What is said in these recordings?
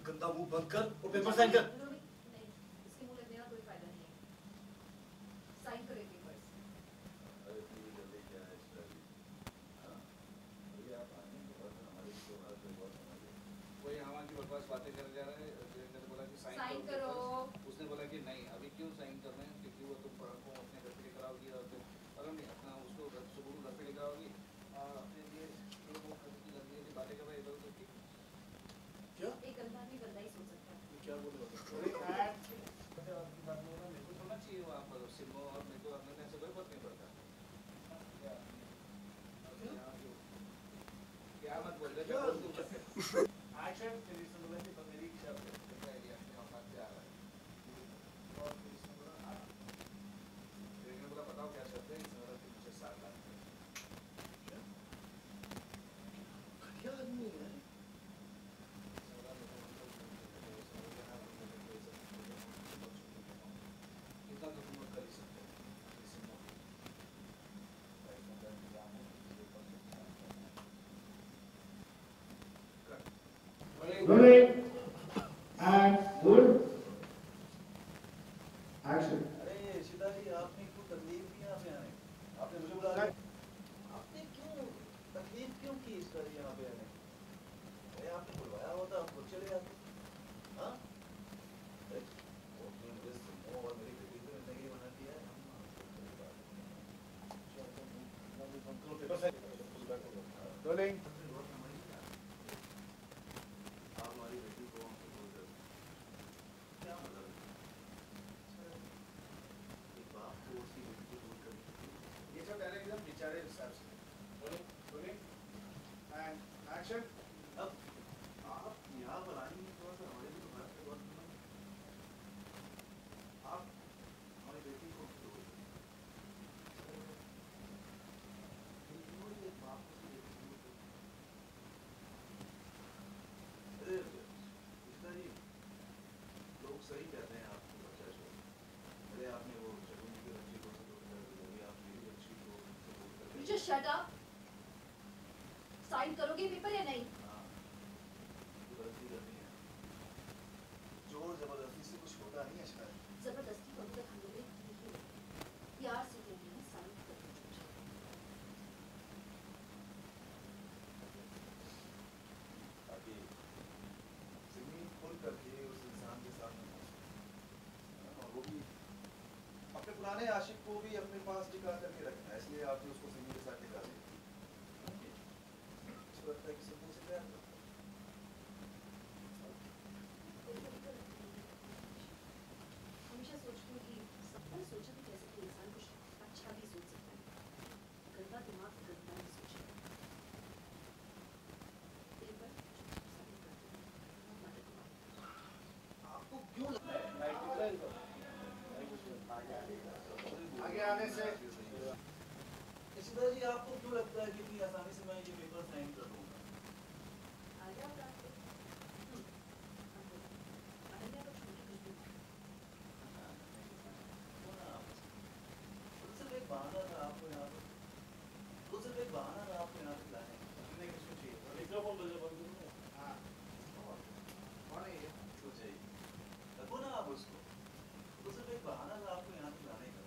गंदा मुंह बंद कर और पेपर साइन कर। नहीं, इसके मुंह लगने का कोई फायदा नहीं है। साइन करें पेपर्स। अरे इतनी जल्दी क्या है इसका भी? हाँ, अभी आप आने के बाद हमारी तो बात में बहुत समझ कोई हमारी की बकवास बातें कर जा रहा है। वीरेंद्र ने बोला कि साइन करो। उसने बोला कि नहीं अभी क्यों साइन कर रहे हैं, क्योंकि वो तुम पढ़ो को अपने घर पे लेकर आओगी और फिर अगर नहीं अपना उसको सुबह घर पे लेकर आओगी और अपने लिए लगी बातें कर रहे इधर उधर की। क्या? एक गंदा भी गंदा ही सोच सकता है। क्या बोल रहा है? आपकी बात में ना मेरे को छोड़ना चाहिए वहाँ पर सिमो और मेरे को अपने से कोई फर्क नहीं पड़ता। क्या मत बोल रहे थे? एक्शन तेरी सुन लो तो मेरी इच्छा है आइडिया अपने औकात से आ रहा है और फिर इसने बोला देखने बोला बताओ क्या शर्त है। इसने बोला कि मुझे 7 लाख क्या आदमी है? इतना तो तुम कर ही सकते Rolling and good action. अरे शिदा जी आपने क्यों तकलीफ की यहाँ पे आने? आपने मुझे बुलाया? आपने क्यों तकलीफ क्यों की इस तरह यहाँ पे आने? अरे आपने बुलवाया होता आप खुद चले जाते। हाँ? वो मुझे सुनो और मेरी बेटी को जिंदगी बना दिया है। रोलिंग। बेचारे हिसाब से एक्शन। अब आप यहाँ पर आएंगे थोड़ा सा हमारे लिए बात कर आप हमारी बेटी को अरे लोग सही कहते हैं आपको बच्चा जो अरे आपने वो शगुन की अच्छी को आप मेरी अच्छी को You just shut up. Sign करोगे पेपर या नहीं? हाँ, गलती करनी है। जोर जबरदस्ती से कुछ होता नहीं है शायद। जबरदस्ती को तक हम लोग नहीं प्यार से कहते हैं साइन करो। ताकि ज़मीन खुल करके उस इंसान के सामने और वो भी अपने पुराने आशिक को भी अपने पास टिका करके रखना है, इसलिए आपने उसको ज़मीन के साथ टिका दिया। इसको लगता है कि सब मुझसे प्यार करता है। हमेशा सोचती हूँ कि सबने सोचा भी कैसे कि इंसान कुछ अच्छा भी सोच सकता है। गंदा दिमाग गंदा ही सोचता है। पेपर साइन करते हैं। आपको क्यों लगता है आगे आने से इशिता जी आपको क्यों लगता है कि इतनी आसानी से मैं ये पेपर साइन कर दूंगा? आ जाओ रात को। अनन्या को छोड़ के कुछ भी सिर्फ एक बहाना था आपको यहाँ पर, तो सिर्फ एक बहाना था आपको यहाँ पे लाने का। हमने किसको चाहिए? मिक्रोफोन बजा बंद करो। हाँ, कौन है ये? तो चाहिए रखो ना आप उसको। तो सिर्फ एक बहाना था आपको यहाँ पे लाने का।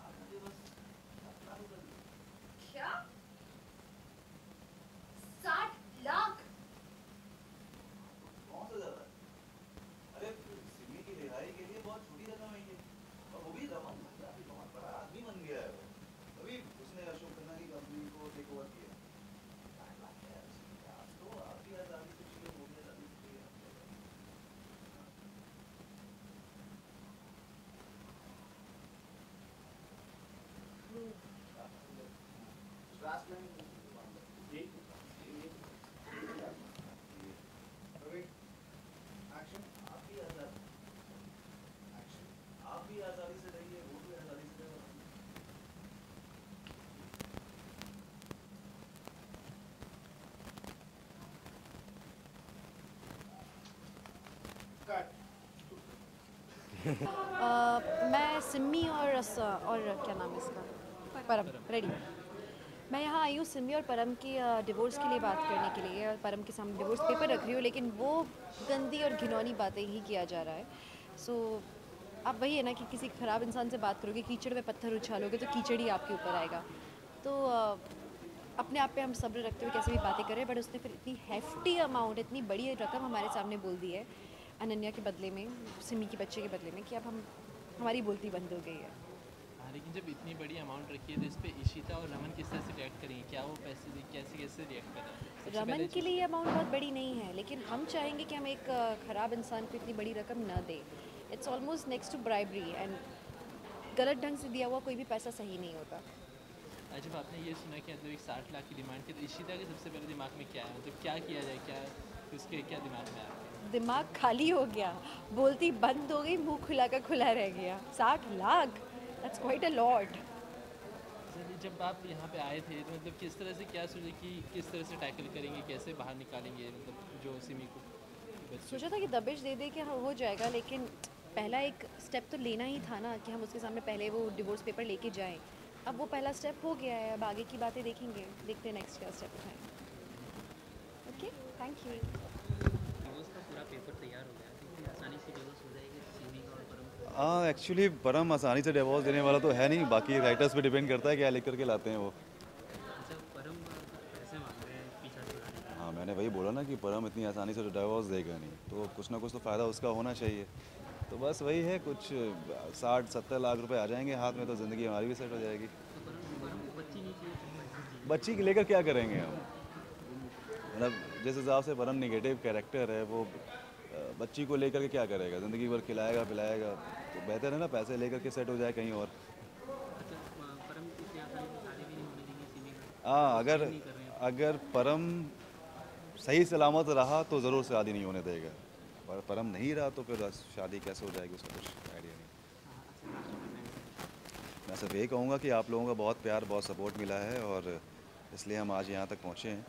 आप मुझे बस अपना ही कर लो। क्या? 60 लाख? कौन सा ज्यादा? अरे सिमी की रिहाई के लिए बहुत छोटी रकम है ये, और वो भी रमन भाई अभी बहुत बड़ा आदमी बन गया है वो। अभी उसने अशोक खन्ना की कंपनी को टेक ओवर किया। तो आप भी आजादी से चाहिए, वो भी आजादी से चाहिए। आप भी आजादी से रहिए, वो भी आजादी से रहे। मैं सिम्मी और क्या नाम है इसका परम रेडी। मैं यहाँ आई हूँ सिमी और परम की डिवोर्स के लिए बात करने के लिए, और परम के सामने डिवोर्स पेपर रख रही हूँ, लेकिन वो गंदी और घिनौनी बातें ही किया जा रहा है। सो अब वही है ना कि किसी ख़राब इंसान से बात करोगे, कीचड़ में पत्थर उछालोगे तो कीचड़ ही आपके ऊपर आएगा। तो अपने आप पे हम सब्र रखते हुए कैसे भी बातें करें, बट उसने फिर इतनी हैफ्टी अमाउंट, इतनी बड़ी रकम हमारे सामने बोल दी है अनन्या के बदले में, सिमी की बच्चे के बदले में, कि अब हमारी बोलती बंद हो गई है। हाँ, लेकिन जब इतनी बड़ी अमाउंट रखी है तो इस पर इशिता और रमन किस तरह से रिएक्ट करेंगे? क्या वो पैसे कैसे कैसे रिएक्ट कर रहे हैं? सबसे रमन पहले के लिए ये अमाउंट बहुत बड़ी नहीं है, लेकिन हम चाहेंगे कि हम एक ख़राब इंसान को इतनी बड़ी रकम न दें। It's almost next to bribery, and गलत ढंग से दिया हुआ कोई भी पैसा सही नहीं होता। जब आपने ये सुना कि मतलब एक 60 लाख की डिमांड की, तो इशिता के सबसे पहले दिमाग में क्या है? मतलब क्या किया जाए, क्या उसके क्या दिमाग में आया? दिमाग खाली हो गया, बोलती बंद हो गई, मुंह खुला का खुला रह गया। 60 lakh, that's quite a lot. जब आप यहाँ पे आए थे तो मतलब किस तरह से क्या सोचे कि किस तरह से टैकल करेंगे, कैसे बाहर निकालेंगे मतलब जो सिमी को? सोचा था कि दबिश दे दे कि हाँ हो जाएगा, लेकिन पहला एक स्टेप तो लेना ही था ना, कि हम उसके सामने पहले वो डिवोर्स पेपर लेके जाएं। अब वो पहला स्टेप हो गया है, अब आगे की बातें देखेंगे, देखते हैं नेक्स्ट क्या स्टेप उठाएं। Okay, thank you. डिवोर्स का पूरा पेपर तैयार हो गया, क्योंकि आसानी से डिवोर्स हो जाएगी सिमी का और परम का। हाँ, एक्चुअली परम आसानी से डिवोर्स देने वाला तो है नहीं, बाकी राइटर्स पे डिपेंड करता है क्या लिख करके लाते हैं वो। अच्छा, परम कुछ पैसे मांग रहे हैं पीछा छुड़ाने के। हाँ, मैंने वही बोला ना कि परम इतनी आसानी से तो डिवोर्स देगा नहीं, तो कुछ ना कुछ तो फ़ायदा उसका होना चाहिए। तो बस वही है, कुछ 60-70 लाख रुपए आ जाएंगे हाथ में तो ज़िंदगी हमारी भी सेट हो जाएगी। तो परम को बच्ची नहीं चाहिए, तो बच्ची चाहिए। बच्ची को लेकर क्या करेंगे हम? मतलब जिस हिसाब से परम निगेटिव कैरेक्टर है, वो बच्ची को लेकर के क्या करेगा? ज़िंदगी भर खिलाएगा पिलाएगा, तो बेहतर है ना पैसे लेकर के सेट हो जाए कहीं और। अच्छा, परम इतनी आसानी से शादी भी नहीं होने देंगे सिमी का? हाँ, वो साइन नहीं कर रहे हैं। अगर परम सही सलामत रहा तो ज़रूर शादी नहीं होने देगा, पर परम नहीं रहा तो फिर शादी कैसे हो जाएगी उसका कुछ आइडिया नहीं। हाँ, अच्छा, लास्ट में मैं मैं सिर्फ यही कहूँगा कि आप लोगों का बहुत प्यार बहुत सपोर्ट मिला है, और इसलिए हम आज यहाँ तक पहुँचे हैं।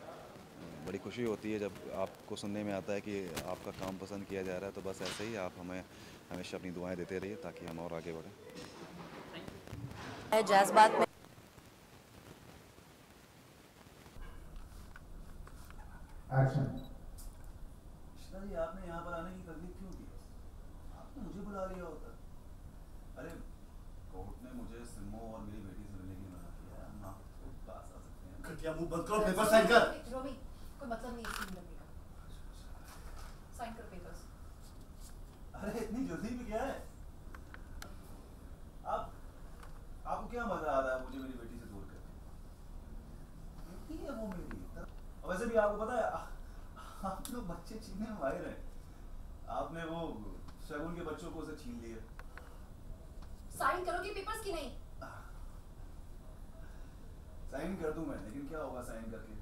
बड़ी खुशी होती है जब आपको सुनने में आता है कि आपका काम पसंद किया जा रहा है, तो बस ऐसे ही आप हमें हमेशा अपनी दुआएं देते रहिए ताकि हम और आगे बढ़ें। जैज़ बात में Action. कृष्णा जी, आपने यहाँ पर आने की तकलीफ क्यों की? आपने मुझे बुला लिया होता। अरे, कोर्ट ने मुझे सिम्मो और मेरी बेटी से मिलने की मना किया है, हम आपके पास आ सकते हैं। घटिया मुंह बंद करो, पेपर साइन कर। रोमी, कोई मतलब नहीं है इसमें लगने का। साइन कर पेपर्स। अरे, इतनी जल्दी में क्या है? आपको क्या मजा आ रहा है मुझे मेरी बेटी से दूर करके? बेटी है वो मेरी। और वैसे भी आपको पता है, आप लोग बच्चे छीनने में माहिर हैं। आपने वो शगुन के बच्चों को उसे छीन लिया। साइन करोगे पेपर्स की नहीं? साइन कर दूं मैं, लेकिन क्या होगा साइन करके?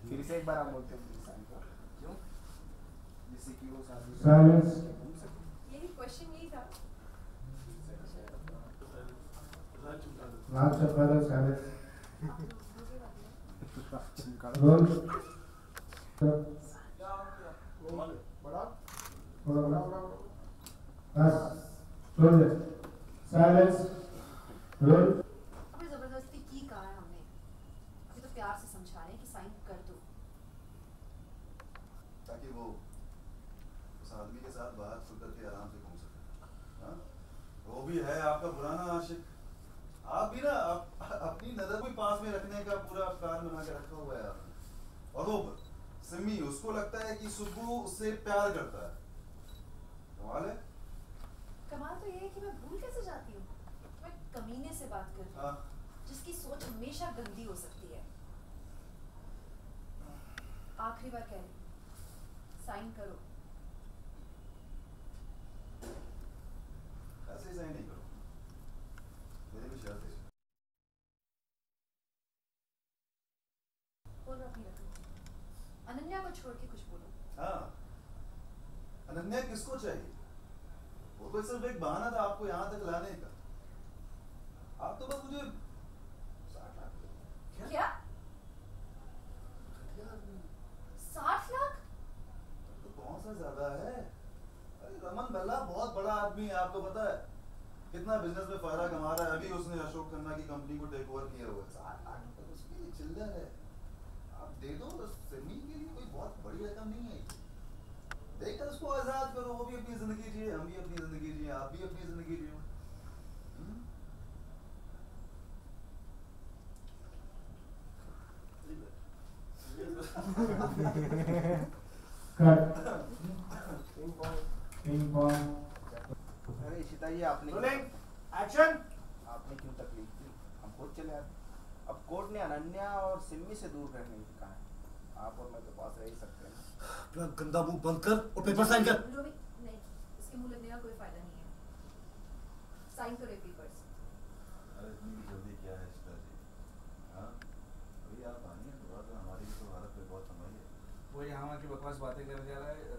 फिर से एक बार आप बोलते हैं साइन करो। क्यों? जिससे कि वो शादी Silence. यही क्वेश्चन यही था। Last of further silence. Roll. बड़ा Bas. Roll it. Silence. Roll. अभी जबरदस्ती की कहा है हमने, अभी तो प्यार से समझा रहे हैं कि साइन कर दो। ताकि वो उस आदमी के साथ बाहर खुल करके आराम से घूम सके। हाँ? वो भी है आपका पुराना आशिक। आप भी ना अपनी नजर को पास में रखने का पूरा प्लान बना के रखा हुआ है आपने। और वो सिमी, उसको लगता है कि सुब्बू उससे प्यार करता है। कमाल है। कमाल तो ये है कि मैं भूल कैसे जाती हूँ, मैं कमीने से बात कर रही हूँ, हाँ। जिसकी सोच हमेशा गंदी हो सकती है। आखिरी बार कह रही हूँ, साइन करो। ऐसे ही सही नहीं करो, मेरी भी शर्त है। बोलो अपनी रकम। अनन्या को छोड़ के कुछ बोलो। हाँ, अनन्या किसको चाहिए? वो तो सिर्फ एक बहाना था आपको यहाँ तक लाने का। आप तो बस मुझे 60 लाख दो। क्या? 60 लाख? तो कौन सा ज्यादा है? अरे रमन भल्ला बहुत आदमी है, आपको पता है कितना बिजनेस में फायदा कमा रहा है। अभी उसने अशोक खन्ना की कंपनी को टेक ओवर किया हुआ है, 7 लाख रुपए उसके लिए चिल्लर है। आप दे दो तो सिमी के लिए कोई बहुत बड़ी रकम नहीं है। देकर उसको आजाद करो, वो भी अपनी जिंदगी जिए, हम भी अपनी जिंदगी जिए, आप भी अपनी जिंदगी जियो। Cut. Ping pong. अरे इशिता जी आपने Action. आपने क्यों तकलीफ दी? हम खुद चले आते। अब कोर्ट ने अनन्या और सिमी से दूर रहने को कहा है। आप और मैं तो पास रह ही सकते हैं। अपना गंदा मुंह बंद कर और पेपर साइन कर। रोमी नहीं, इसके मुंह लगने का कोई फायदा नहीं है। साइन करो पेपर्स। अरे इतनी भी जल्दी क्या है इशिता जी? हाँ, अभी आप आनी है, थोड़ा सा हमारी भी तो हालत पे बहुत संभालिए। वो यहाँ की बकवास बातें करने जा रहा है।